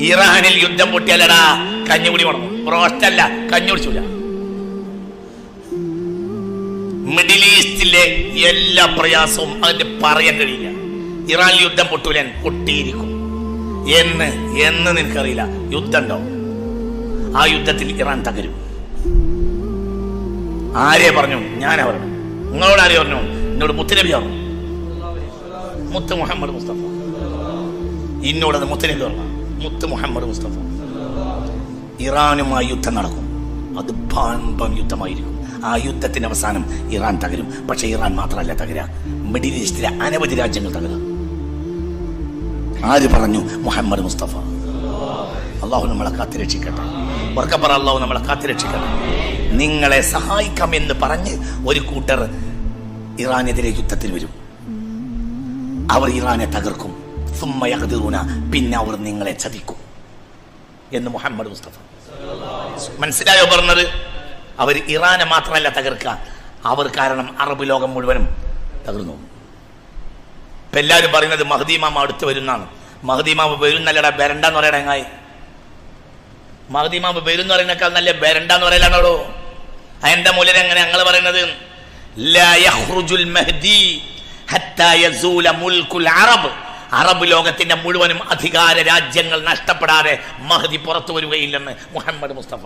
ഇറാനിൽ യുദ്ധം പൊട്ടിയല്ലടാ കഞ്ഞുകുടി വേണം, ബ്രോസ്റ്റല്ല, കഞ്ഞുടിച്ചൂല. മിഡിൽ ഈസ്റ്റിലെ എല്ലാ പ്രയാസവും അതിന്റെ പറയാൻ കഴിയില്ല. ഇറാനിൽ യുദ്ധം പൊട്ടൂലൻ, പൊട്ടിയിരിക്കും. എന്ന് നിനക്കറിയില്ല. യുദ്ധം ഉണ്ടോ? ആ യുദ്ധത്തിൽ ഇറാൻ തകരും. ആരെ പറഞ്ഞു? ഞാനാ പറഞ്ഞു. നിങ്ങളോട് ആരെ പറഞ്ഞു? എന്നോട് മുത്തുനബി പറഞ്ഞു. മുത്ത് മുഹമ്മദ് മുസ്തഫ. എന്നോടത് മുത്തുനബി പറഞ്ഞു. മുത്ത് മുഹമ്മദ് മുസ്തഫ. ഇറാനുമായി യുദ്ധം നടക്കും. അത് പാമ്പം യുദ്ധമായിരിക്കും. ആ യുദ്ധത്തിന്റെ അവസാനം ഇറാൻ തകരും. പക്ഷെ ഇറാൻ മാത്രമല്ല തകരുക, മിഡിൽ ഈസ്റ്റിലെ അനവധി രാജ്യങ്ങൾ തകരുക. ആര് പറഞ്ഞു? മുഹമ്മദ് മുസ്തഫ. അള്ളാഹു നമ്മളെ കാത്തുരക്ഷിക്കട്ടെ. ഉറക്കപ്പറ, അള്ളാഹു നമ്മളെ കാത്തുരക്ഷിക്കട്ടെ. നിങ്ങളെ സഹായിക്കാമെന്ന് പറഞ്ഞ് ഒരു കൂട്ടർ ഇറാനെതിരെ യുദ്ധത്തിൽ വരും. അവർ ഇറാനെ തകർക്കും. പിന്നെ അവർ നിങ്ങളെ ചതിക്കും എന്ന് മുഹമ്മദ് മുസ്തഫ. മനസ്സിലായോ പറഞ്ഞത്? അവർ ഇറാനെ മാത്രമല്ല തകർക്കുക, അവർ കാരണം അറബ് ലോകം മുഴുവനും തകർന്നു. ഇപ്പൊ എല്ലാവരും പറയുന്നത് മഹ്ദി ഇമാം അടുത്ത് വരുന്നാണ്. മഹ്ദി ഇമാം വരുന്നല്ലടാ, ബെരണ്ടെന്ന് പറയണ. എങ്ങായി മഹ്ദി ഇമാം വരും എന്ന് പറയുന്നേക്കാൾ നല്ല ബെരണ്ടെന്ന് പറയലാണോടോ. അതിന്റെ മൂലം എങ്ങനെ ഞങ്ങൾ പറയുന്നത്? ലാ യഖ്റുജുൽ മഹ്ദി ഹത്താ യസൂല മുൽകുൽ അറബ്. അറബ് ലോകത്തിന്റെ മുഴുവനും അധികാര രാജ്യങ്ങൾ നഷ്ടപ്പെടാതെ മഹ്ദി പുറത്തു വരികയില്ലെന്ന് മുഹമ്മദ് മുസ്തഫ.